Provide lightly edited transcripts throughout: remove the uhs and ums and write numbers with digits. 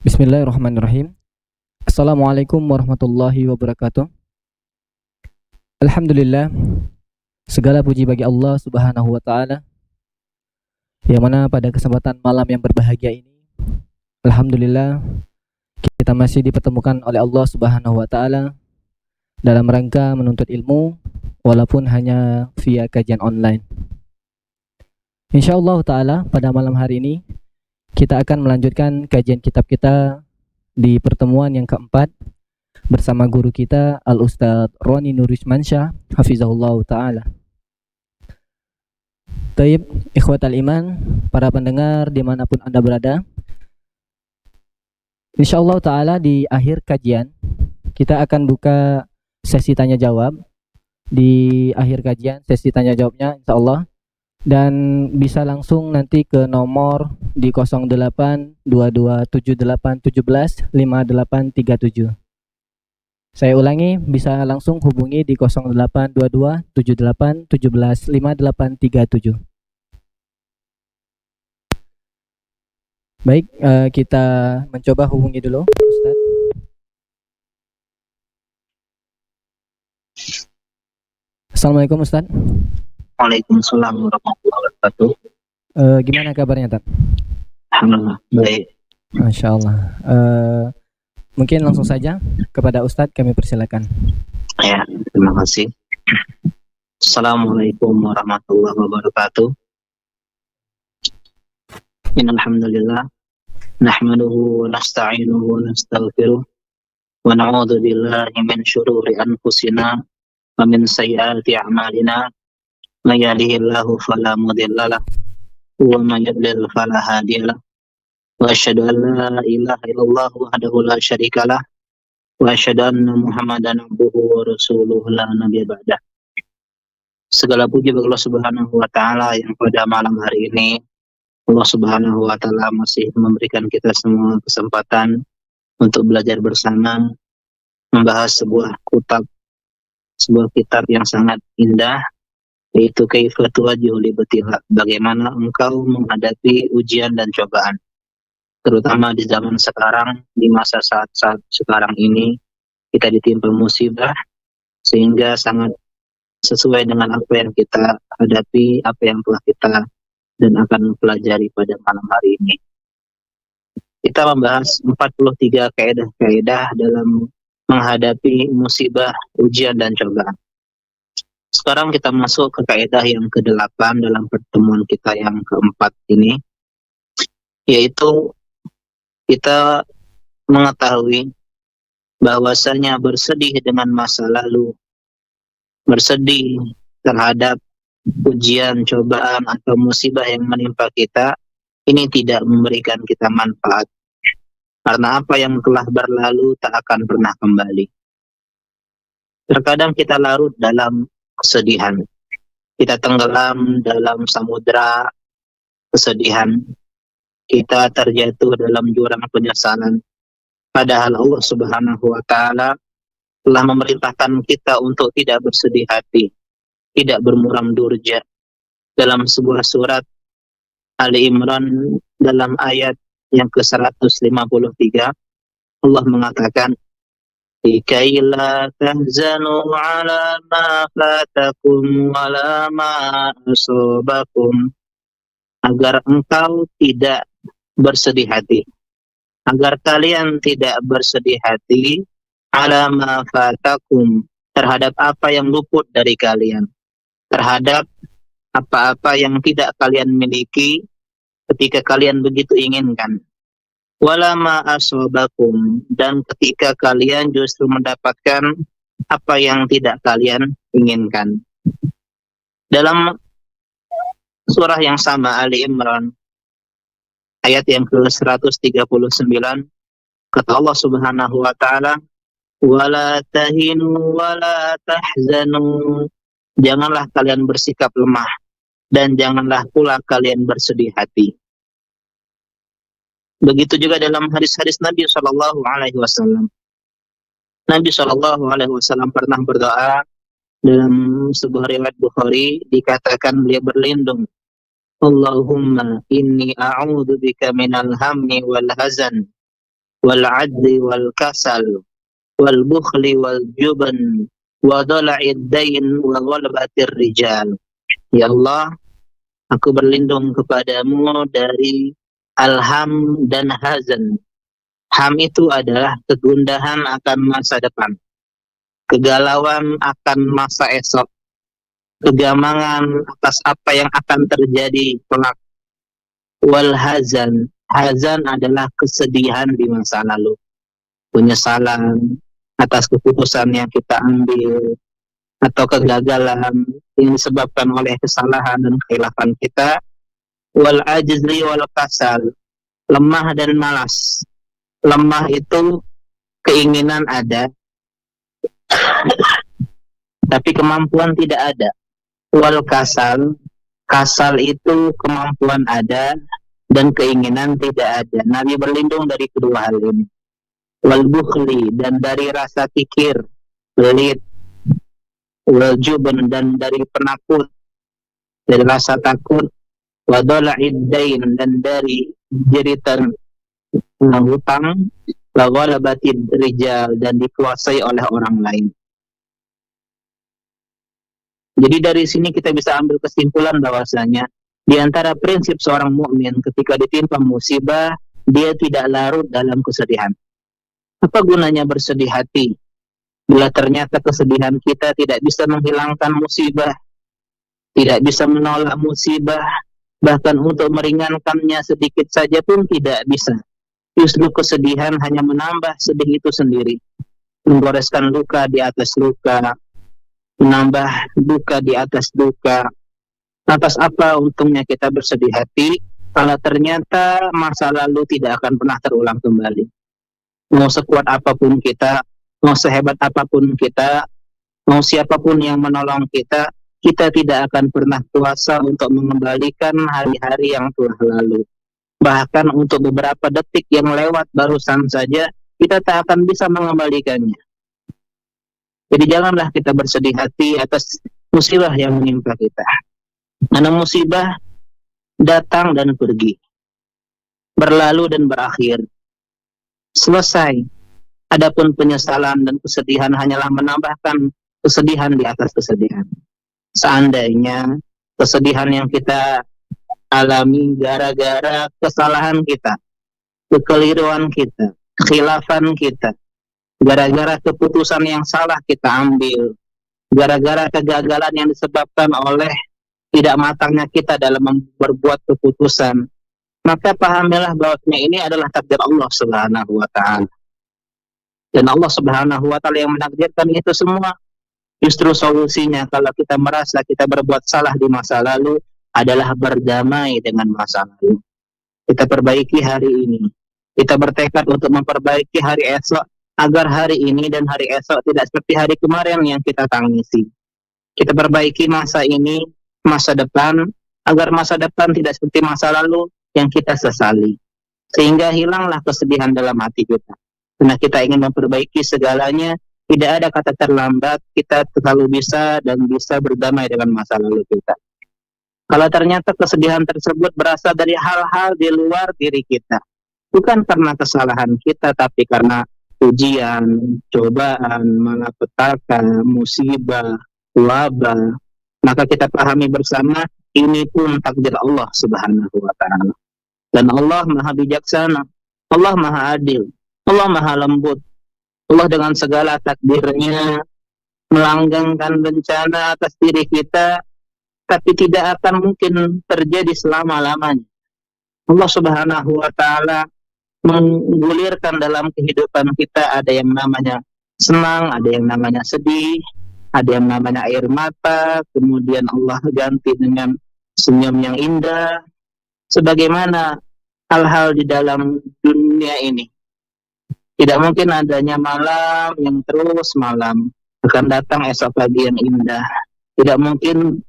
Bismillahirrahmanirrahim. Assalamualaikum warahmatullahi wabarakatuh. Alhamdulillah, segala puji bagi Allah Subhanahu wa taala yang mana pada kesempatan malam yang berbahagia ini, alhamdulillah kita masih dipertemukan oleh Allah Subhanahu wa taala dalam rangka menuntut ilmu walaupun hanya via kajian online. Insyaallah taala pada malam hari ini kita akan melanjutkan kajian kitab kita di pertemuan yang keempat bersama guru kita Al-Ustadz Roni Nurismansyah Hafizahullah Ta'ala. Taib, ikhwatal iman, para pendengar dimanapun Anda berada, InsyaAllah Ta'ala di akhir kajian kita akan buka sesi tanya jawab. Di akhir kajian sesi tanya jawabnya InsyaAllah, dan bisa langsung nanti ke nomor di 082278175837. Saya ulangi, bisa langsung hubungi di 082278175837. Baik, kita mencoba hubungi dulu Ustaz. Assalamualaikum Ustaz. Waalaikumsalam warahmatullahi wabarakatuh. Gimana kabarnya, Tat? Alhamdulillah, baik. Masya Allah. Mungkin langsung saja kepada Ustadz kami persilakan. Ya, terima kasih. Assalamualaikum warahmatullahi wabarakatuh. Innal hamdalillah nahmaduhu wa nasta'inuhu wa nastaghfiruh wa na'udzu billahi min syururi anfusina wa min sayyiati a'malina. May yahdihillahu fala mudilla lahu wa may yudlil fala hadiya lahu. Wa asyhadu an la ilaha illallah wahdahu la syarika lah wa asyhadu anna Muhammadan abduhu wa rasuluhu la nabiyya ba'dah. Segala puji bagi Allah Subhanahu wa taala yang pada malam hari ini Allah Subhanahu wa taala masih memberikan kita semua kesempatan untuk belajar bersama membahas sebuah kitab yang sangat indah, yaitu Kaifa tuwajjihu libtila, bagaimana engkau menghadapi ujian dan cobaan, terutama di zaman sekarang, di masa saat sekarang ini kita ditimpa musibah, sehingga sangat sesuai dengan apa yang kita hadapi, apa yang telah kita dan akan pelajari pada malam hari ini. Kita membahas 43 kaidah-kaidah dalam menghadapi musibah, ujian dan cobaan. Sekarang kita masuk ke kaidah yang ke-8 dalam pertemuan kita yang keempat ini, yaitu kita mengetahui bahwasanya bersedih dengan masa lalu, bersedih terhadap ujian, cobaan atau musibah yang menimpa kita, ini tidak memberikan kita manfaat. Karena apa yang telah berlalu tak akan pernah kembali. Terkadang kita larut dalam kesedihan, kita tenggelam dalam samudra kesedihan, kita terjatuh dalam jurang penyesalan, padahal Allah Subhanahu wa taala telah memerintahkan kita untuk tidak bersedih hati, tidak bermuram durja. Dalam sebuah surat Ali Imran dalam ayat yang ke-153 Allah mengatakan, Likai la tahzanu ala ma fatakum wala ma asobakum, agar engkau tidak bersedih hati, agar kalian tidak bersedih hati ala ma fatakum, terhadap apa yang luput dari kalian, terhadap apa-apa yang tidak kalian miliki ketika kalian begitu inginkan. Wala ma asobakum, dan ketika kalian justru mendapatkan apa yang tidak kalian inginkan. Dalam surah yang sama Ali Imran ayat yang ke-139 kata Allah Subhanahu wa taala, wala tahinu wala tahzanu, janganlah kalian bersikap lemah dan janganlah pula kalian bersedih hati. Begitu juga dalam hadis-hadis Nabi Shallallahu Alaihi Wasallam. Nabi Shallallahu Alaihi Wasallam pernah berdoa dalam sebuah riwayat Bukhari, dikatakan beliau berlindung, Allahumma inni a'udzubika minal hammi wal hazan wal 'ajzi wal kasal wal bukhli wal jubn wa dhala'id dain wa ghalabatir rijal. Ya Allah, aku berlindung kepadamu dari alham dan hazan. Ham itu adalah kegundahan akan masa depan, kegalauan akan masa esok, kegamangan atas apa yang akan terjadi kelak. Wal hazan, hazan adalah kesedihan di masa lalu, penyesalan atas keputusan yang kita ambil atau kegagalan yang disebabkan oleh kesalahan dan kekhilafan kita. Wal ajzi wal kasal, lemah dan malas. Lemah itu keinginan ada, tapi kemampuan tidak ada. Wal kasal, kasal itu kemampuan ada dan keinginan tidak ada. Nabi berlindung dari kedua hal ini. Wal bukhli, dan dari rasa kikir, pelit. Wal jubn, dan dari penakut, dari rasa takut. Wa dhala'id dain, dan dari jeritan hutang. Wa ghalabatid rijal, dan dikuasai oleh orang lain. Jadi dari sini kita bisa ambil kesimpulan bahwasanya di antara prinsip seorang mukmin ketika ditimpa musibah, dia tidak larut dalam kesedihan. Apa gunanya bersedih hati bila ternyata kesedihan kita tidak bisa menghilangkan musibah, tidak bisa menolak musibah, bahkan untuk meringankannya sedikit saja pun tidak bisa. Justru kesedihan hanya menambah sedih itu sendiri, menggoreskan luka di atas luka, menambah duka di atas duka. Atas apa untungnya kita bersedih hati kalau ternyata masa lalu tidak akan pernah terulang kembali. Mau sekuat apapun kita, mau sehebat apapun kita, mau siapapun yang menolong kita, kita tidak akan pernah kuasa untuk mengembalikan hari-hari yang telah lalu. Bahkan untuk beberapa detik yang lewat barusan saja, kita tak akan bisa mengembalikannya. Jadi janganlah kita bersedih hati atas musibah yang menimpa kita. Karena musibah datang dan pergi, berlalu dan berakhir, selesai. Adapun penyesalan dan kesedihan hanyalah menambahkan kesedihan di atas kesedihan. Seandainya kesedihan yang kita alami gara-gara kesalahan kita, kekeliruan kita, kekhilafan kita, gara-gara keputusan yang salah kita ambil, gara-gara kegagalan yang disebabkan oleh tidak matangnya kita dalam berbuat keputusan, maka pahamilah bahwa ini adalah takdir Allah Subhanahu wa Ta'ala. Dan Allah Subhanahu wa Ta'ala yang menakdirkan itu semua. Justru solusinya kalau kita merasa kita berbuat salah di masa lalu adalah berdamai dengan masa lalu. Kita perbaiki hari ini. Kita bertekad untuk memperbaiki hari esok, agar hari ini dan hari esok tidak seperti hari kemarin yang kita tangisi. Kita perbaiki masa ini, masa depan, agar masa depan tidak seperti masa lalu yang kita sesali. Sehingga hilanglah kesedihan dalam hati kita. Karena kita ingin memperbaiki segalanya, tidak ada kata terlambat, kita selalu bisa dan bisa berdamai dengan masa lalu kita. Kalau ternyata kesedihan tersebut berasal dari hal-hal di luar diri kita, bukan karena kesalahan kita, tapi karena ujian, cobaan, malapetaka, musibah, wabah, maka kita pahami bersama ini pun takdir Allah Subhanahu wa Ta'ala. Dan Allah Maha Bijaksana, Allah Maha Adil, Allah Maha Lembut. Allah dengan segala takdirnya melanggengkan bencana atas diri kita, tapi tidak akan mungkin terjadi selama-lamanya. Allah Subhanahu wa Ta'ala menggulirkan dalam kehidupan kita, ada yang namanya senang, ada yang namanya sedih, ada yang namanya air mata, kemudian Allah ganti dengan senyum yang indah. Sebagaimana hal-hal di dalam dunia ini, tidak mungkin adanya malam yang terus malam, akan datang esok pagi yang indah. Tidak mungkin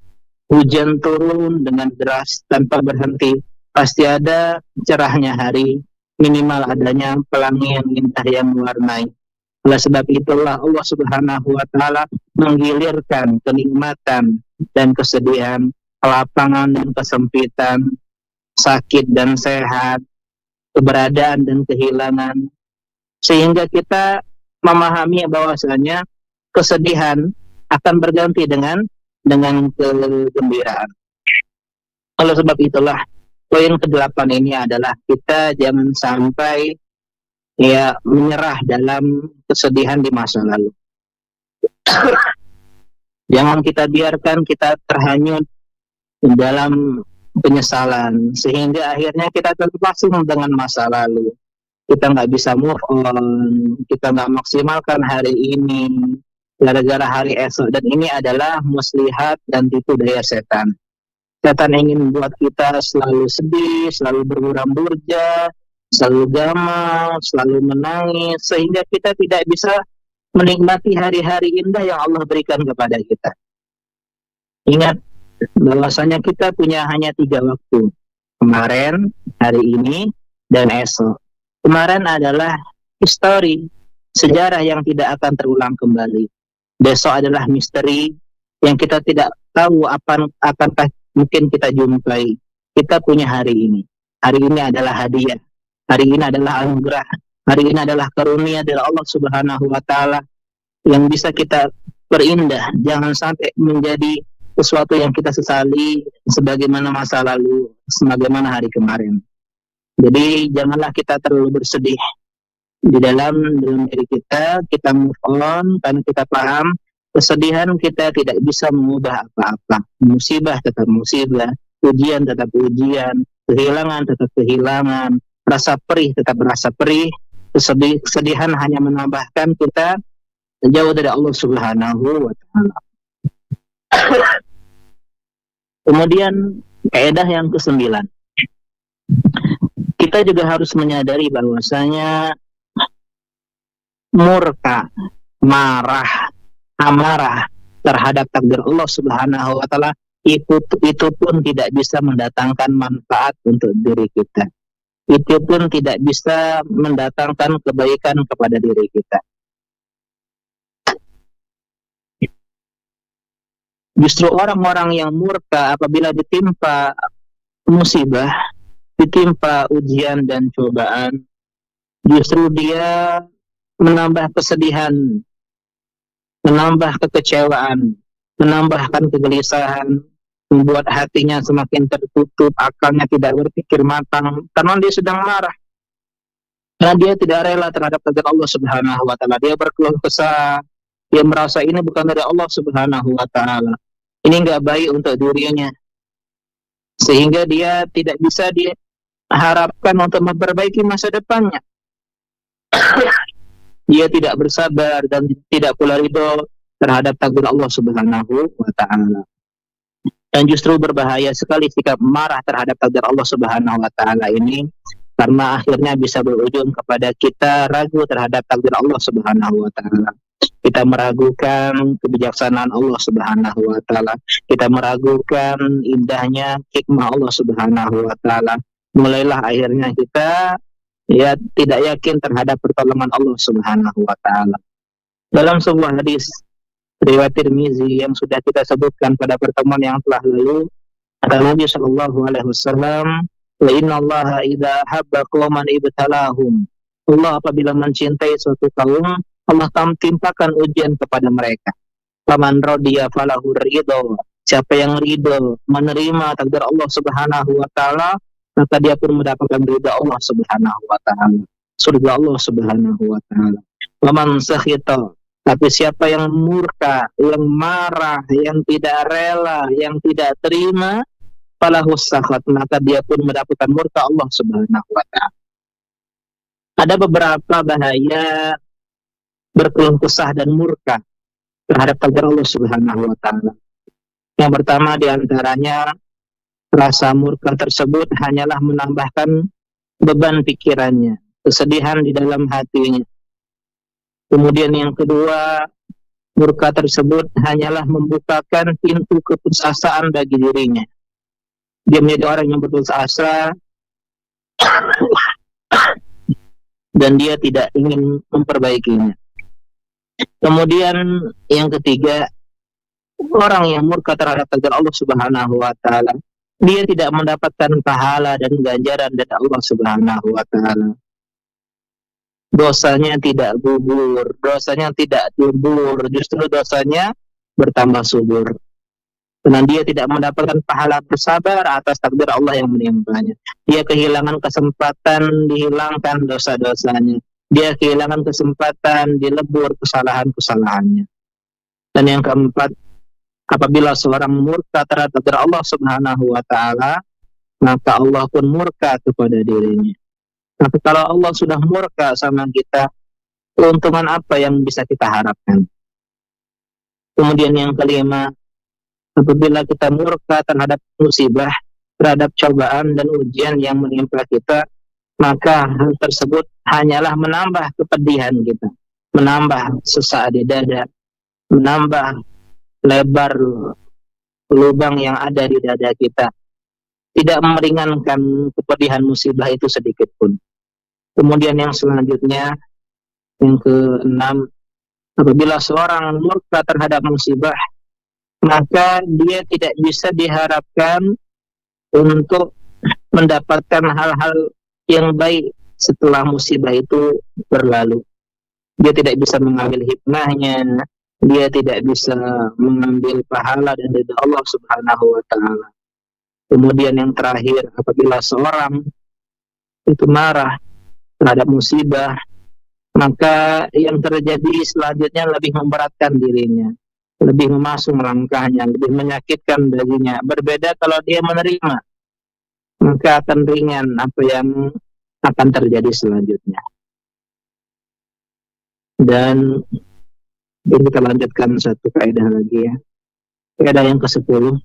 hujan turun dengan deras tanpa berhenti, pasti ada cerahnya hari, minimal adanya pelangi yang indah yang mewarnai. Oleh sebab itulah Allah Subhanahu wa Ta'ala menggilirkan kenikmatan dan kesedihan, kelapangan dan kesempitan, sakit dan sehat, keberadaan dan kehilangan, sehingga kita memahami bahwasanya kesedihan akan berganti dengan kegembiraan. Oleh sebab itulah poin ke-8 ini adalah kita jangan sampai menyerah dalam kesedihan di masa lalu. Jangan kita biarkan kita terhanyut dalam penyesalan sehingga akhirnya kita terpasung dengan masa lalu. Kita nggak bisa move on, kita nggak maksimalkan hari ini gara-gara hari esok, dan ini adalah muslihat dan tipu daya setan. Setan ingin membuat kita selalu sedih, selalu berburam-burja, selalu gamal, selalu menangis, sehingga kita tidak bisa menikmati hari-hari indah yang Allah berikan kepada kita. Ingat bahwasanya kita punya hanya 3 waktu, kemarin, hari ini, dan esok. Kemarin adalah histori, sejarah yang tidak akan terulang kembali. Besok adalah misteri yang kita tidak tahu akankah mungkin kita jumpai. Kita punya hari ini. Hari ini adalah hadiah. Hari ini adalah anugerah. Hari ini adalah karunia dari Allah Subhanahu wa Ta'ala yang bisa kita perindah. Jangan sampai menjadi sesuatu yang kita sesali sebagaimana masa lalu, sebagaimana hari kemarin. Jadi janganlah kita terlalu bersedih di dalam diri kita move on karena kita paham kesedihan kita tidak bisa mengubah apa-apa. Musibah tetap musibah, ujian tetap ujian, kehilangan tetap kehilangan, rasa perih tetap rasa perih. Kesedihan hanya menambahkan kita jauh dari Allah Subhanahu wa Ta'ala. Kemudian kaidah yang ke-9, kita juga harus menyadari bahwasanya murka, marah, amarah terhadap takdir Allah Subhanahu wa Ta'ala itu pun tidak bisa mendatangkan manfaat untuk diri kita. Itu pun tidak bisa mendatangkan kebaikan kepada diri kita. Justru orang-orang yang murka apabila ditimpa musibah, ditimpa ujian dan cobaan, justru dia menambah kesedihan, menambah kekecewaan, menambahkan kegelisahan, membuat hatinya semakin tertutup, akalnya tidak berpikir matang, karena dia sedang marah. Karena dia tidak rela terhadap takdir Allah Subhanahu wa Ta'ala. Dia berkeluh kesah, dia merasa ini bukan dari Allah Subhanahu wa Ta'ala. Ini enggak baik untuk dirinya. Sehingga dia tidak bisa diharapkan untuk memperbaiki masa depannya. Dia tidak bersabar dan tidak pula ridho terhadap takdir Allah Subhanahu wa Ta'ala. Dan justru berbahaya sekali sikap marah terhadap takdir Allah Subhanahu wa Ta'ala ini, karena akhirnya bisa berujung kepada kita ragu terhadap takdir Allah Subhanahu wa Ta'ala. Kita meragukan kebijaksanaan Allah Subhanahu wa Ta'ala. Kita meragukan indahnya hikmah Allah Subhanahu wa Ta'ala. Mulailah akhirnya kita tidak yakin terhadap pertolongan Allah Subhanahu wa Ta'ala. Dalam sebuah hadis riwayat Tirmizi yang sudah kita sebutkan pada pertemuan yang telah lalu, kata Nabi sallallahu alaihi wasallam, "Wa innallaha idza habba qauman ibtalahum." Allah apabila mencintai suatu kaum, Allah timpakan ujian kepada mereka. Faman radiya falahu ridho. Siapa yang ridho menerima takdir Allah Subhanahu wa Ta'ala, maka dia pun mendapatkan ridha Allah Subhanahu wa Ta'ala, surga Allah Subhanahu wa Ta'ala. Waman sakhita, tapi siapa yang murka, yang marah, yang tidak rela, yang tidak terima, falahus sakhat, maka dia pun mendapatkan murka Allah Subhanahu wa Ta'ala. Ada beberapa bahaya berkeluh kesah dan murka terhadap takdir Allah Subhanahu wa Ta'ala. Yang pertama di antaranya, rasa murka tersebut hanyalah menambahkan beban pikirannya, kesedihan di dalam hatinya. Kemudian yang kedua, murka tersebut hanyalah membukakan pintu keputusasaan bagi dirinya. Dia menjadi orang yang berputus asa dan dia tidak ingin memperbaikinya. Kemudian yang ketiga, orang yang murka terhadap takdir Allah Subhanahu wa Ta'ala, dia tidak mendapatkan pahala dan ganjaran dari Allah Subhanahu wa Ta'ala. dosanya tidak gugur, dosanya tidak subur, justru dosanya bertambah subur. Karena dia tidak mendapatkan pahala bersabar atas takdir Allah yang menimpanya. Dia kehilangan kesempatan dihilangkan dosa-dosanya. Dia kehilangan kesempatan dilebur kesalahan-kesalahannya. Dan yang keempat, apabila seorang murka terhadap takdir Allah Subhanahu wa taala, maka Allah pun murka kepada dirinya. Maka kalau Allah sudah murka sama kita, keuntungan apa yang bisa kita harapkan? Kemudian yang kelima, apabila kita murka terhadap musibah, terhadap cobaan dan ujian yang menimpa kita, maka hal tersebut hanyalah menambah kepedihan kita, menambah sesak di dada, menambah lebar lubang yang ada di dada kita, tidak meringankan kepedihan musibah itu sedikit pun. Kemudian yang selanjutnya, yang keenam, apabila seorang murka terhadap musibah, maka dia tidak bisa diharapkan untuk mendapatkan hal-hal yang baik setelah musibah itu berlalu. Dia tidak bisa mengambil hikmahnya, dia tidak bisa mengambil pahala dari Allah Subhanahu wa taala. Kemudian yang terakhir, apabila seorang itu marah terhadap musibah, maka yang terjadi selanjutnya lebih memberatkan dirinya, lebih memasung langkahnya, lebih menyakitkan baginya. Berbeda kalau dia menerima, maka akan ringan apa yang akan terjadi selanjutnya. Dan kita lanjutkan satu kaidah lagi ya. Kaidah yang ke-10.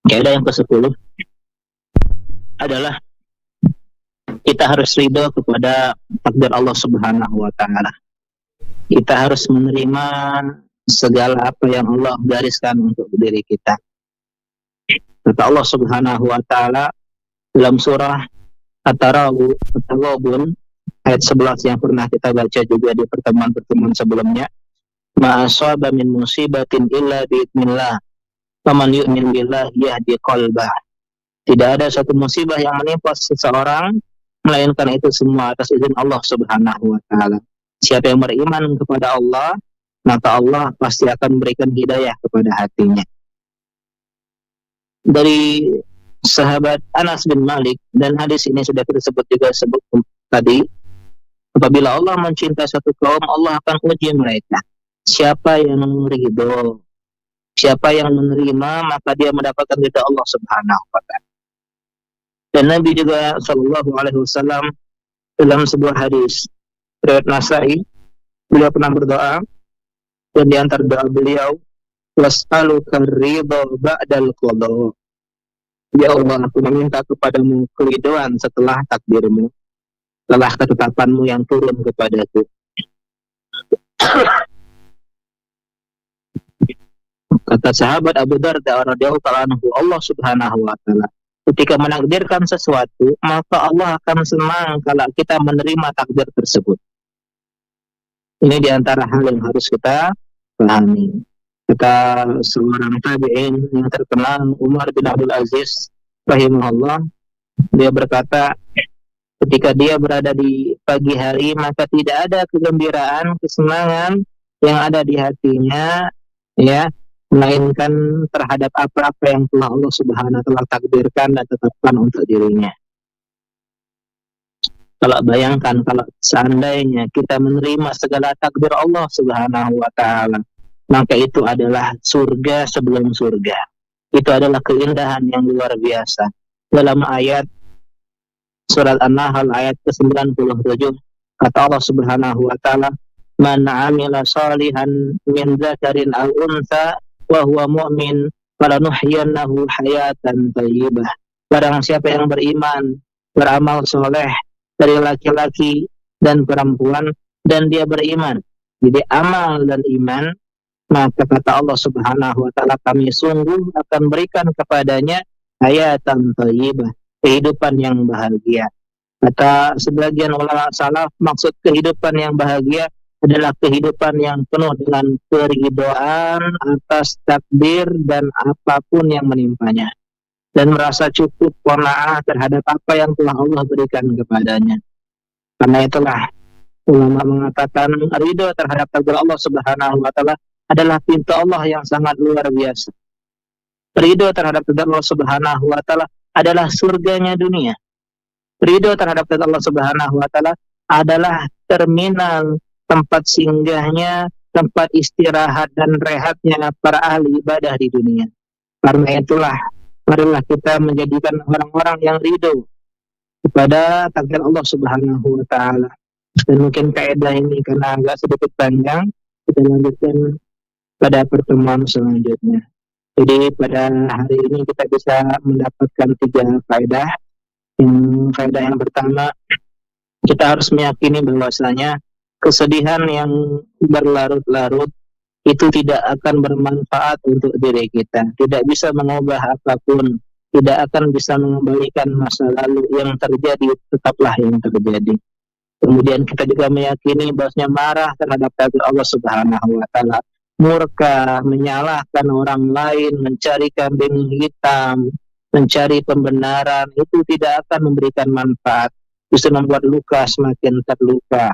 Kaidah yang ke-10 adalah kita harus ridho kepada takdir Allah Subhanahu wa taala. Kita harus menerima segala apa yang Allah gariskan untuk diri kita. Kata Allah Subhanahu wa taala dalam surah At-Taghabun ayat 11 yang pernah kita baca juga di pertemuan-pertemuan sebelumnya, ma asaba min musibatin illa biidznillah faman yu'min billah yahdi qalbah. Tidak ada satu musibah yang menimpa seseorang melainkan itu semua atas izin Allah Subhanahu wa taala. Siapa yang beriman kepada Allah, maka Allah pasti akan memberikan hidayah kepada hatinya. Dari sahabat Anas bin Malik, dan hadis ini sudah kita sebut juga tadi, apabila Allah mencintai satu kaum, Allah akan uji mereka. Siapa yang ridho, siapa yang menerima, maka dia mendapatkan ridha Allah Subhanahu wa taala. Dan Nabi juga sallallahu alaihi wasallam dalam sebuah hadis riwayat Nasa'i, beliau pernah berdoa, dan di antara doa beliau, was'aluka ridha ba'dal qada. Ya Allah, aku meminta kepadamu keridhaan setelah takdirmu, setelah ketetapanmu yang turun kepadaku. Kata sahabat Abu Darda radhiyallahu ta'ala anhu, Allah Subhanahu wa taala ketika menakdirkan sesuatu, maka Allah akan senang kalau kita menerima takdir tersebut. Ini diantara hal yang harus kita pahami. Kata seorang tabi'in yang terkenal, Umar bin Abdul Aziz rahimahullah, dia berkata, ketika dia berada di pagi hari, maka tidak ada kegembiraan, kesenangan yang ada di hatinya, ya, melainkan terhadap apa-apa yang telah Allah Subhanahu wa taala takdirkan dan tetapkan untuk dirinya. Kalau bayangkan kalau seandainya kita menerima segala takdir Allah Subhanahu wa taala, maka itu adalah surga sebelum surga. Itu adalah keindahan yang luar biasa. Dalam ayat surat An-Nahl ayat ke-97, kata Allah Subhanahu wa taala, "Man 'amila shalihan min dzakarin aw untha wa huwa mu'min falanuhyiyannahu hayatan thayyibah." Barang siapa yang beriman, beramal soleh dari laki-laki dan perempuan, dan dia beriman. Jadi amal dan iman, maka kata Allah Subhanahu wa taala, kami sungguh akan berikan kepadanya hayatan thayyibah, kehidupan yang bahagia. Kata sebagian ulama salaf, maksud kehidupan yang bahagia adalah kehidupan yang penuh dengan keridhaan atas takdir dan apapun yang menimpanya, dan merasa cukup qanaah terhadap apa yang telah Allah berikan kepadanya. Karena itulah ulama mengatakan ridho terhadap takdir Allah Subhanahu wa taala adalah pintu Allah yang sangat luar biasa. Ridho terhadap takdir Allah Subhanahu wa taala adalah surganya dunia. Ridho terhadap takdir Allah Subhanahu wa taala adalah terminal tempat singgahnya, tempat istirahat dan rehatnya para ahli ibadah di dunia. Karena itulah, marilah kita menjadikan orang-orang yang ridho kepada takdir Allah Subhanahu wa taala. Dan mungkin kaidah ini karena agak sedikit panjang, kita lanjutkan pada pertemuan selanjutnya. Jadi pada hari ini kita bisa mendapatkan 3 kaidah. Kaidah yang pertama, kita harus meyakini bahwasanya kesedihan yang berlarut-larut itu tidak akan bermanfaat untuk diri kita, tidak bisa mengubah apapun, tidak akan bisa mengembalikan masa lalu. Yang terjadi tetaplah yang terjadi. Kemudian kita juga meyakini bahwasanya marah terhadap takdir Allah Subhanahu wa taala, murka, menyalahkan orang lain, mencari kambing hitam, mencari pembenaran, itu tidak akan memberikan manfaat, bisa membuat luka semakin terluka,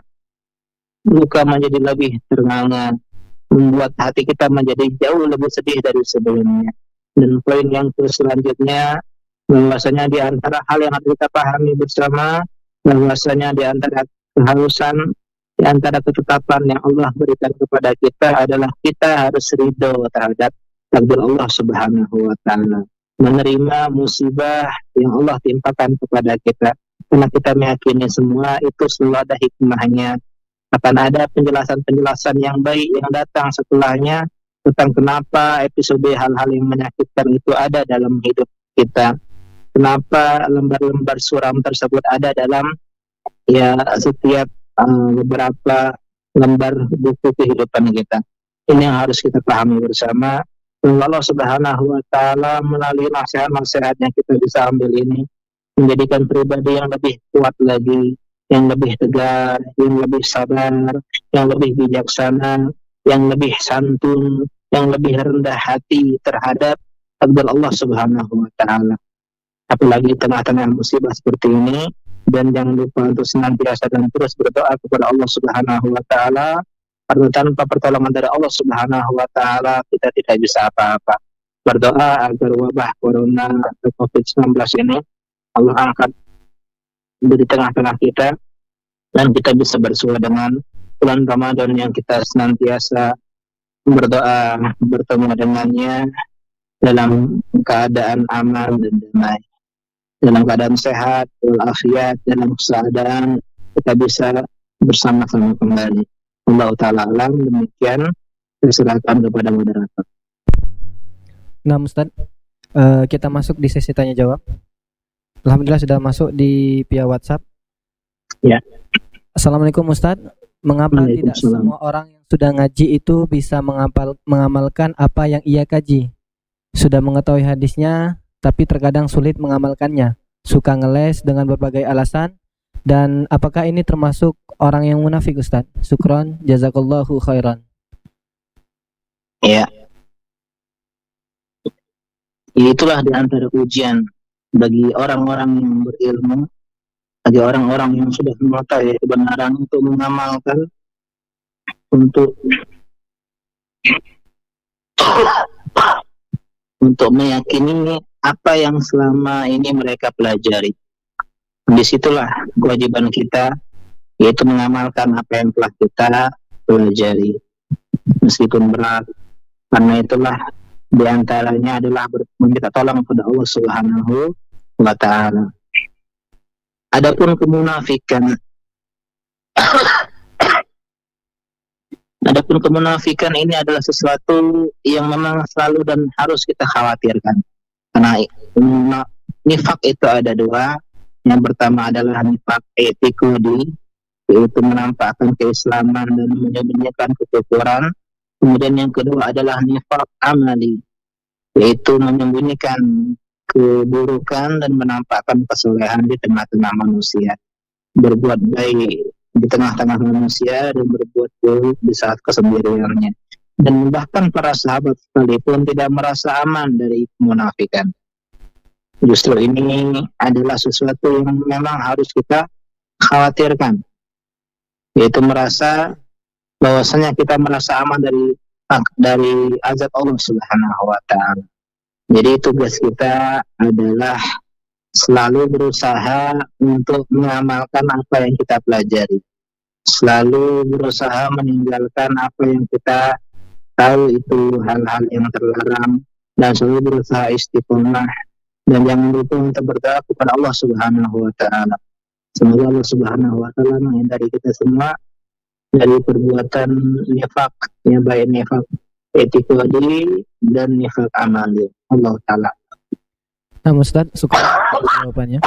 luka menjadi lebih ternganga, membuat hati kita menjadi jauh lebih sedih dari sebelumnya. Dan poin yang selanjutnya, bahwasanya di antara hal yang harus kita pahami bersama, bahwasanya di antara keharusan, di antara ketetapan yang Allah berikan kepada kita adalah kita harus ridho terhadap takdir Allah Subhanahu wa taala, menerima musibah yang Allah timpakan kepada kita, karena kita meyakini semua itu selalu ada hikmahnya, akan ada penjelasan-penjelasan yang baik yang datang setelahnya tentang kenapa episode hal-hal yang menyakitkan itu ada dalam hidup kita, kenapa lembar-lembar suram tersebut ada dalam setiap beberapa lembar buku kehidupan kita. Ini yang harus kita pahami bersama. Allah Subhanahu wa taala melalui nasihat-nasihat yang kita bisa ambil ini menjadikan pribadi yang lebih kuat lagi, yang lebih tegar, yang lebih sabar, yang lebih bijaksana, yang lebih santun, yang lebih rendah hati terhadap takdir Allah Subhanahu wa taala. Apalagi di tengah-tengah musibah seperti ini. Dan jangan lupa untuk senantiasa dan terus berdoa kepada Allah Subhanahu wa taala, karena tanpa pertolongan dari Allah Subhanahu wa taala kita tidak bisa apa-apa. Berdoa agar wabah corona atau COVID-19 ini Allah angkat di tengah-tengah kita, dan kita bisa bersua dengan bulan Ramadan yang kita senantiasa berdoa bertemu dengannya dalam keadaan aman dan damai, dalam keadaan sehat, walafiat, dalam keadaan kita bisa bersama-sama kembali. Allah Ta'ala alam, demikian saya serahkan kepada moderator. Nah Ustaz, kita masuk di sesi tanya jawab. Alhamdulillah sudah masuk di via WhatsApp. Ya. Assalamualaikum Ustaz, mengapa tidak semua orang yang sudah ngaji itu bisa mengamalkan apa yang ia kaji? Sudah mengetahui hadisnya, tapi terkadang sulit mengamalkannya, suka ngeles dengan berbagai alasan. Dan apakah ini termasuk orang yang munafik Ustaz? Syukron, jazakallahu khairan. Ya, itulah di antara ujian bagi orang-orang yang berilmu, bagi orang-orang yang sudah mengetahui kebenaran untuk mengamalkan, untuk meyakini apa yang selama ini mereka pelajari. Disitulah kewajiban kita, yaitu mengamalkan apa yang telah kita pelajari, meskipun berat. Karena itulah diantaranya adalah meminta tolong kepada Allah Subhanahu wa taala. Adapun kemunafikan, ini adalah sesuatu yang memang selalu dan harus kita khawatirkan. Karena nifak itu ada 2. Yang pertama adalah nifak etikodi, yaitu menampakkan keislaman dan menyembunyikan kekufuran. Kemudian yang kedua adalah nifak amali, yaitu menyembunyikan keburukan dan menampakkan kesolehan di tengah-tengah manusia. Berbuat baik di tengah-tengah manusia dan berbuat buruk di saat kesendiriannya. Dan bahkan para sahabat sekalipun tidak merasa aman dari kemunafikan. Justru ini adalah sesuatu yang memang harus kita khawatirkan, yaitu merasa bahwasanya kita merasa aman dari azab Allah Subhanahu wa taala. Jadi tugas kita adalah selalu berusaha untuk mengamalkan apa yang kita pelajari. Selalu berusaha meninggalkan apa yang kita tahu itu hal-hal yang terlarang, dan selalu berusaha istiqomah, dan jangan lupa untuk berdoa kepada Allah Subhanahu wa taala. Semoga Allah Subhanahu wa taala menghindari kita semua dari perbuatan nifaq, yang baik nifaq etikadi dan nifaq amali. Allah taala. Nah, Ustaz, syukur jawabannya.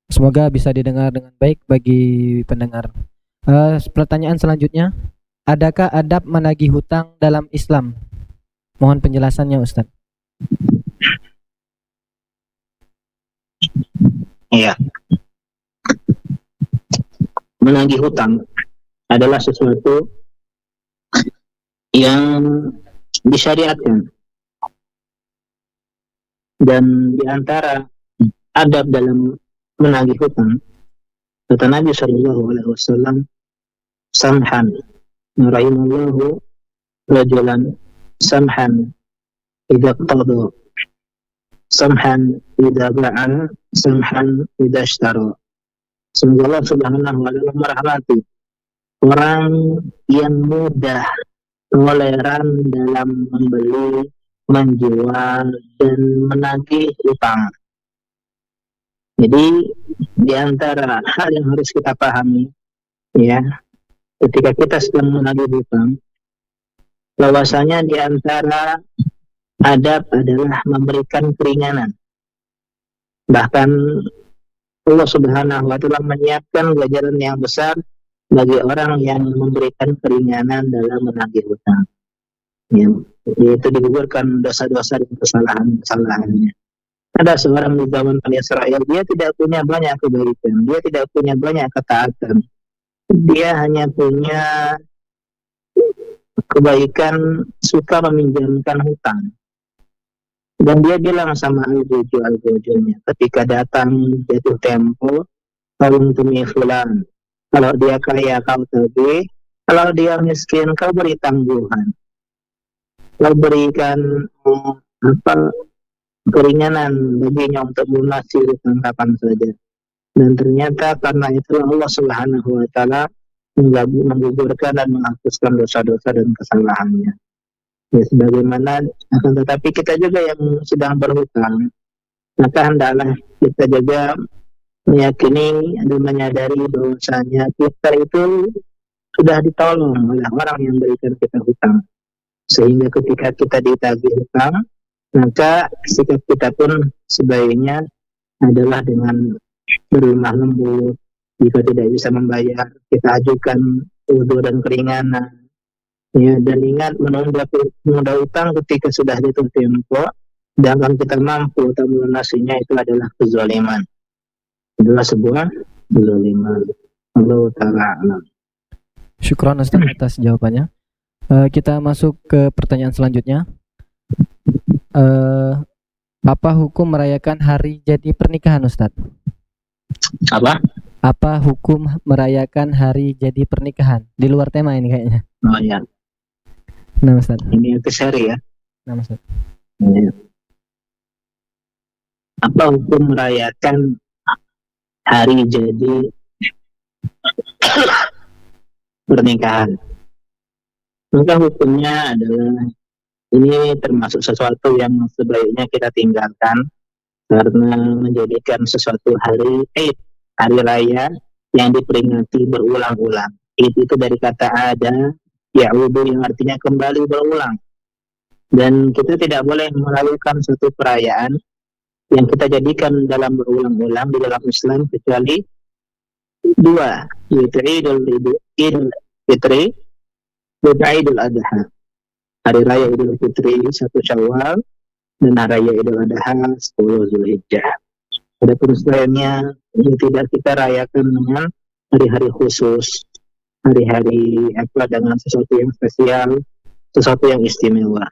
Semoga bisa didengar dengan baik bagi pendengar. Pertanyaan selanjutnya, adakah adab menagih hutang dalam Islam? Mohon penjelasannya, Ustaz. Iya. Menagih hutang adalah sesuatu yang disyariatkan, dan di antara adab dalam menagih hutang, kata Nabi sallallahu alaihi wasallam, samhan rahimallahu rajulan samhan idza qada, samhan idza ba'a, samhan idza ishtara. Semoga Allah Subhanahu wa taala merahmati orang yang mudah, toleran dalam membeli, menjual, dan menagih utang. Jadi di antara hal yang harus kita pahami, ya, ketika kita sedang menagih hutang, bahwasanya di antara adab adalah memberikan keringanan. Bahkan Allah Subhanahu wa taala menyiapkan ganjaran yang besar bagi orang yang memberikan keringanan dalam menagih hutang, ya, yaitu digugurkan dosa-dosa dan kesalahan-kesalahannya. Ada seorang di zaman Bani Israel, dia tidak punya banyak kebaikan, dia tidak punya banyak ketaatan, dia hanya punya kebaikan suka meminjamkan hutang. Dan dia bilang sama al-gojo-nya ketika datang jatuh tempo, tolong tumi fulan, kalau dia kaya kau tagih, kalau dia miskin kau beri tangguhan, kau berikan keringanan baginya untuk melunasi hutang kapan saja. Dan ternyata karena itu Allah Subhanahu wa taala menggugurkan dan menghapuskan dosa-dosa dan kesalahannya. Ya, sebagaimana akan tetapi kita juga yang sedang berhutang, maka hendaklah kita juga meyakini dan menyadari bahwasanya kita itu sudah ditolong oleh orang yang berikan kita hutang, sehingga ketika kita ditagih hutang, maka sikap kita pun sebaiknya adalah dengan berlemah lembut. Jika tidak bisa membayar, kita ajukan udhur dan keringanan, ya. Dan ingat, menunda utang ketika sudah jatuh tempo, sedangkan kita mampu untuk melunasinya, itu adalah kezaliman, adalah sebuah kezaliman. Allah ta'ala. Syukron Ustaz atas jawabannya. Kita masuk ke pertanyaan selanjutnya. Apa hukum merayakan hari jadi pernikahan, Ustaz? Apa hukum merayakan hari jadi pernikahan? Di luar tema ini kayaknya. Oh ya. Nah, Ustaz. Ini keseri ya. Nah, Ustaz. Ya. Apa hukum merayakan hari jadi pernikahan? Maka hukumnya adalah, ini termasuk sesuatu yang sebaiknya kita tinggalkan, karena menjadikan sesuatu hari Eid, hari raya yang diperingati berulang-ulang. Eid itu dari kata ada, ya'udu, yang artinya kembali berulang. Dan kita tidak boleh melakukan suatu perayaan yang kita jadikan dalam berulang-ulang di dalam Islam kecuali dua, yaitu Idul Fitri dan Idul Adha. Hari raya Idul Fitri 1 Syawal dan hari raya Idul Adha 10 Zulhijjah. Adapun selainnya yang tidak kita rayakan dengan hari-hari khusus, hari-hari apa dengan sesuatu yang spesial, sesuatu yang istimewa.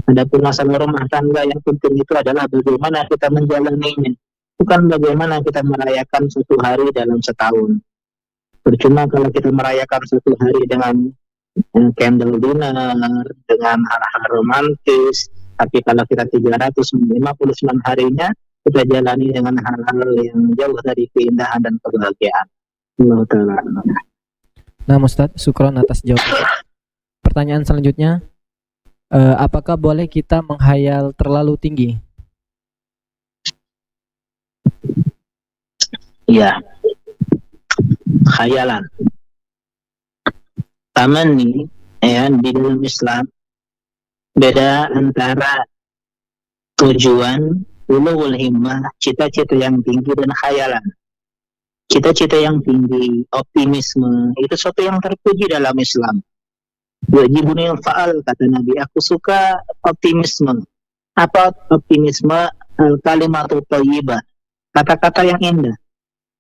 Adapun masalah rumah tangga yang penting itu adalah bagaimana kita menjalaninya, bukan bagaimana kita merayakan satu hari dalam setahun. Percuma kalau kita merayakan satu hari dengan candle dinner, dengan hal-hal romantis, tapi kalau kita 359 harinya, kita jalani dengan hal-hal yang jauh dari keindahan dan kebahagiaan. Allah Ta'ala. Nah, Ustadz, syukron atas jawabannya. Pertanyaan selanjutnya, apakah boleh kita menghayal terlalu tinggi? Ya, khayalan. Tamanni ya di dalam Islam beda antara tujuan, ulul himmah, cita-cita yang tinggi dan khayalan. Cita-cita yang tinggi, optimisme, itu sesuatu yang terpuji dalam Islam. Wajibunil fa'al, kata Nabi, aku suka optimisme. Apa optimisme? Al-kalimatul thayyibah, kata-kata yang indah,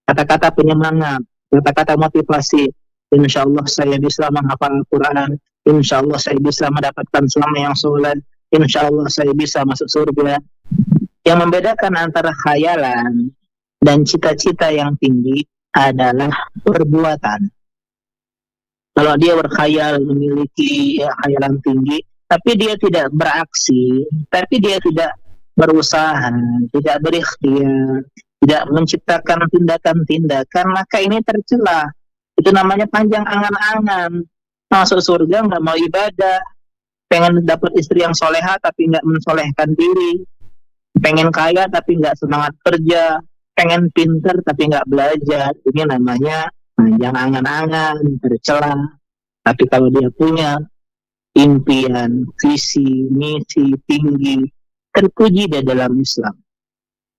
kata-kata penyemangat, kata-kata motivasi. Insya Allah saya bisa menghafal Al-Quran, insya Allah saya bisa mendapatkan suami yang soleh, insya Allah saya bisa masuk surga. Yang membedakan antara khayalan dan cita-cita yang tinggi adalah perbuatan. Kalau dia berkhayal memiliki khayalan tinggi, tapi dia tidak beraksi, tapi dia tidak berusaha, tidak berikhtiar, tidak menciptakan tindakan-tindakan, maka ini tercela. Itu namanya panjang angan-angan. Masuk surga nggak mau ibadah, pengen dapat istri yang soleha tapi nggak mensolehkan diri, pengen kaya tapi nggak semangat kerja, pengen pinter tapi nggak belajar. Ini namanya panjang angan-angan, tercela. Tapi kalau dia punya impian, visi, misi tinggi, terpuji di dalam Islam.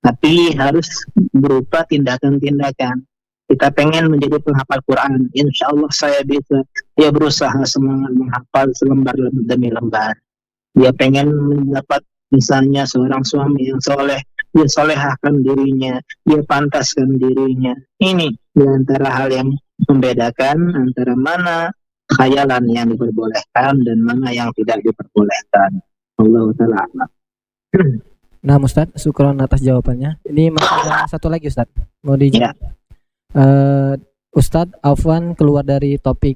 Tapi harus berupa tindakan-tindakan. Kita pengen menjadi penghafal Quran, insya Allah saya bisa. Dia berusaha semangat menghafal selembar demi lembar. Dia pengen mendapat misalnya seorang suami yang soleh, dia solehahkan dirinya, dia pantaskan dirinya. Ini di antara hal yang membedakan antara mana khayalan yang diperbolehkan dan mana yang tidak diperbolehkan. Allah Ta'ala. Nah, Ustadz, syukron atas jawabannya. Ini masih ada satu lagi, Ustadz. Mau dijawab? Ya. Ustadz, Afwan keluar dari topik.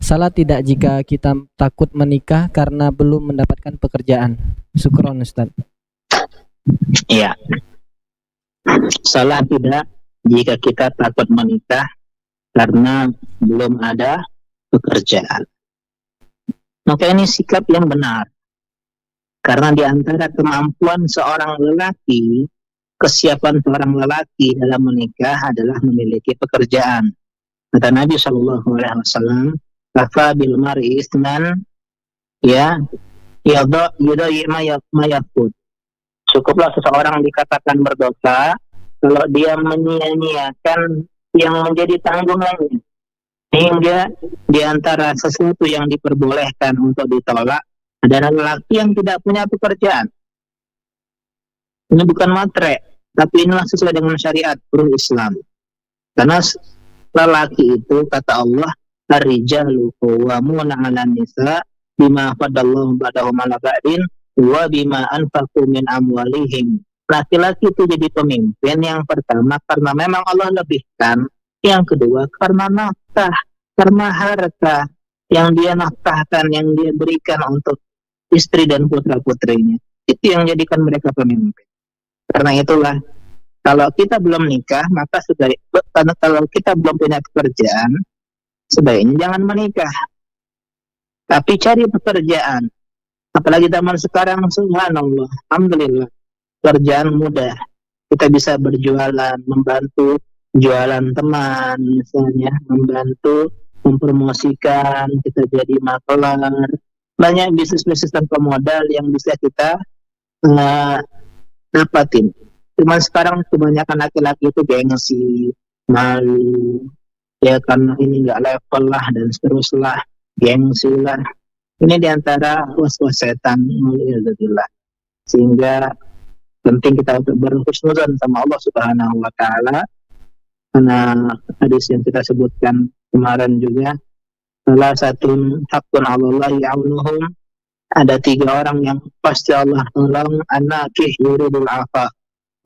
Salah tidak jika kita takut menikah karena belum mendapatkan pekerjaan? Syukron, Ustadz. Iya. Salah tidak jika kita takut menikah karena belum ada pekerjaan. Maka ini sikap yang benar. Karena di antara kemampuan seorang lelaki, kesiapan seorang lelaki dalam menikah adalah memiliki pekerjaan. Kata Nabi SAW, "Kafa bil mar'i isman ya yudai ma yaqut." Cukuplah seseorang dikatakan berdosa kalau dia menyia-nyiakan yang menjadi tanggungannya. Hingga di antara sesuatu yang diperbolehkan untuk ditolak adalah lelaki yang tidak punya pekerjaan. Ini bukan matre, tapi inilah sesuai dengan syariat Islam. Karena lelaki itu kata Allah, ar-rijalu qawwamuna 'alan nisa bima fadallahu ba'dahum 'ala ba'din wa bima anfaqu min amwalihim. Laki-laki itu jadi pemimpin yang pertama karena memang Allah lebihkan, yang kedua karena nafkah, karena harta yang dia nafkahkan, yang dia berikan untuk istri dan putra-putrinya. Itu yang menjadikan mereka pemimpin. Karena itulah, kalau kita belum nikah, maka kalau kita belum punya pekerjaan, sebaiknya jangan menikah. Tapi cari pekerjaan. Apalagi zaman sekarang, subhanallah, alhamdulillah, pekerjaan mudah. Kita bisa berjualan, membantu jualan teman, misalnya, membantu mempromosikan, kita jadi makelar. Banyak bisnis-bisnis tanpa modal yang bisa kita dapatin. Cuman sekarang kebanyakan laki-laki itu gengsi, malu, ya karena ini nggak level lah dan seterusnya, gengsi lah. Ini diantara was-was setan, alhamdulillah. Sehingga penting kita untuk berhusnuzan sama Allah Subhanahu Wa Taala. karena hadis yang kita sebutkan kemarin juga, salah satu hakun Allah ya'unuhum, ada 3 orang yang pasti Allah tolong, anakih yuridul afa,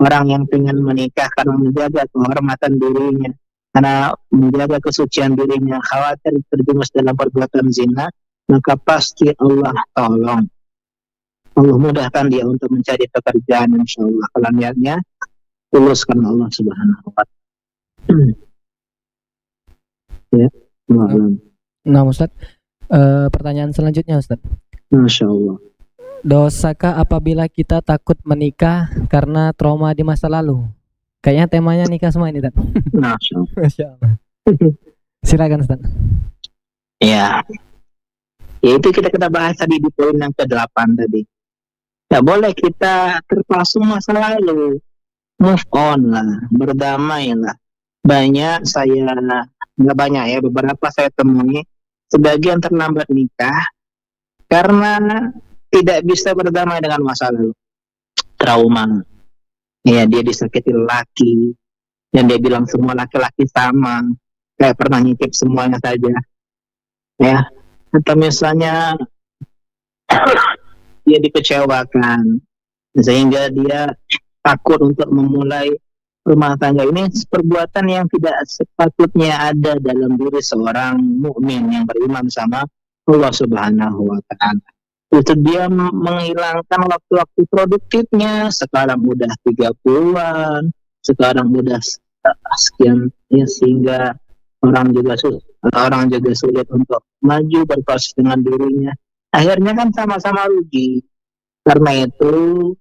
orang yang ingin menikah karena menjaga kehormatan dirinya, karena menjaga kesucian dirinya, khawatir terjerumus dalam perbuatan zina, maka pasti Allah tolong. Allah mudahkan dia untuk mencari pekerjaan, insya Allah, kalau niatnya tulus karena Allah Subhanahu wa Ta'ala. Ya, malam. Nah, Ustaz, pertanyaan selanjutnya, Ustaz. Masya Allah. Dosakah apabila kita takut menikah karena trauma di masa lalu? Kayaknya temanya nikah semua ini, Ustaz. Masya Allah. Masya Allah. Silakan, Ustaz. Ya, itu kita bahas tadi di poin yang ke-8 tadi. Tidak boleh kita terpasung masa lalu. Move on lah, berdamai lah. Banyak saya, nggak banyak ya, beberapa saya temui, sebagian terlambat nikah karena tidak bisa berdamai dengan masa lalu. Trauma. Ya, dia disakiti laki, dan dia bilang semua laki-laki sama, kayak pernah nyicip semuanya saja. Ya, atau misalnya dia dikecewakan sehingga dia takut untuk memulai rumah tangga. Ini perbuatan yang tidak sepatutnya ada dalam diri seorang mukmin yang beriman sama Allah Subhanahu wa Ta'ala. Itu dia menghilangkan waktu-waktu produktifnya. Sekarang udah 30-an, sekarang udah sekian ya, sehingga orang juga sulit untuk maju berproses dengan dirinya. Akhirnya kan sama-sama rugi. Karena itu,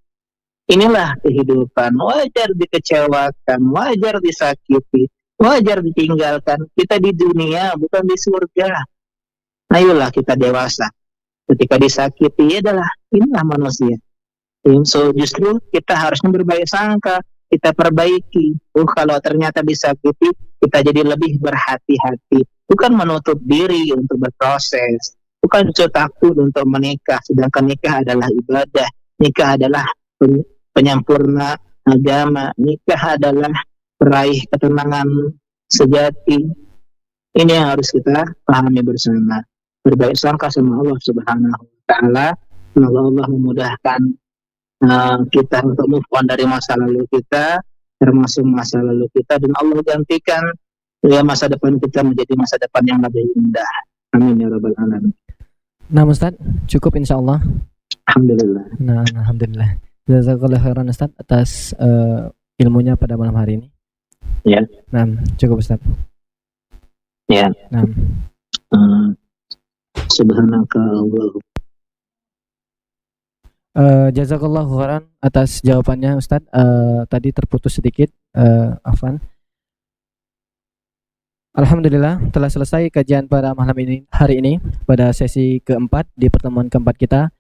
inilah kehidupan. Wajar dikecewakan, wajar disakiti, wajar ditinggalkan. Kita di dunia, bukan di surga. Ayolah kita dewasa. Ketika disakiti, inilah manusia. So justru kita harusnya berbaik sangka, kita perbaiki. Kalau ternyata disakiti, kita jadi lebih berhati-hati. Bukan menutup diri untuk berproses. Bukan takut untuk menikah, sedangkan nikah adalah ibadah, nikah adalah penyempurna agama, nikah adalah peraih ketenangan sejati. Ini yang harus kita pahami bersama. Berbaik sangka sama Allah Subhanahu wa Ta'ala, semoga Allah memudahkan kita untuk move on dari masa lalu kita, termasuk masa lalu kita, dan Allah gantikan ya masa depan kita menjadi masa depan yang lebih indah. Amin ya rabbal alamin. Nah, Ustaz, cukup insya Allah. Alhamdulillah. Nah, alhamdulillah. Jazakallahu khairan, Ustaz, atas ilmunya pada malam hari ini. Ya. Nah, cukup, Ustaz. Ya. Nah. Subhanaka Allah. Jazakallahu khairan atas jawabannya, Ustaz. Tadi terputus sedikit, afwan. Alhamdulillah telah selesai kajian pada malam ini, hari ini, pada sesi keempat di pertemuan keempat kita.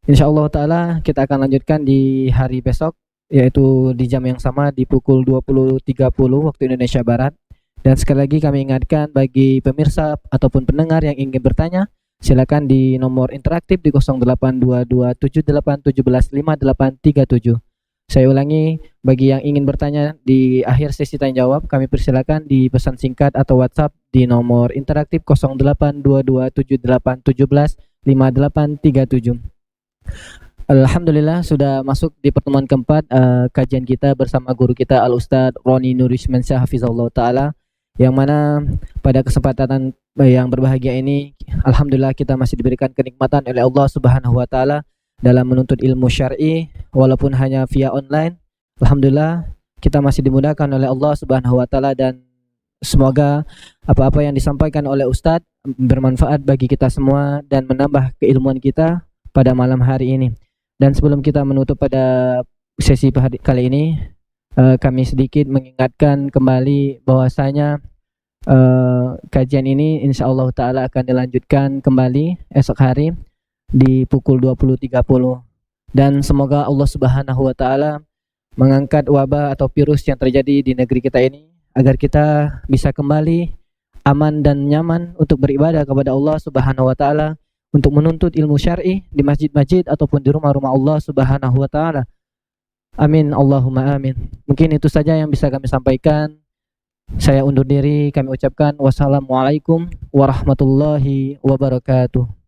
Insyaallah ta'ala kita akan lanjutkan di hari besok, yaitu di jam yang sama di pukul 20.30 waktu Indonesia Barat. Dan sekali lagi kami ingatkan bagi pemirsa ataupun pendengar yang ingin bertanya, silakan di nomor interaktif di 082278175837. Saya ulangi, bagi yang ingin bertanya di akhir sesi tanya jawab, kami persilakan di pesan singkat atau WhatsApp di nomor interaktif 082278175837. Alhamdulillah sudah masuk di pertemuan keempat kajian kita bersama guru kita Al-Ustadz Roni Nurismansyah Hafizahullah Ta'ala, yang mana pada kesempatan yang berbahagia ini alhamdulillah kita masih diberikan kenikmatan oleh Allah Subhanahu wa Ta'ala dalam menuntut ilmu syar'i walaupun hanya via online. Alhamdulillah kita masih dimudahkan oleh Allah Subhanahu wa Ta'ala, dan semoga apa-apa yang disampaikan oleh Ustadz bermanfaat bagi kita semua dan menambah keilmuan kita pada malam hari ini. Dan sebelum kita menutup pada sesi kali ini, kami sedikit mengingatkan kembali bahwasanya kajian ini insyaallah ta'ala akan dilanjutkan kembali esok hari di pukul 20.30, dan semoga Allah Subhanahu wa Ta'ala mengangkat wabah atau virus yang terjadi di negeri kita ini agar kita bisa kembali aman dan nyaman untuk beribadah kepada Allah Subhanahu wa Ta'ala, untuk menuntut ilmu syar'i di masjid-masjid ataupun di rumah-rumah Allah Subhanahu wa Ta'ala. Amin Allahumma amin. Mungkin itu saja yang bisa kami sampaikan. Saya undur diri, kami ucapkan wassalamualaikum warahmatullahi wabarakatuh.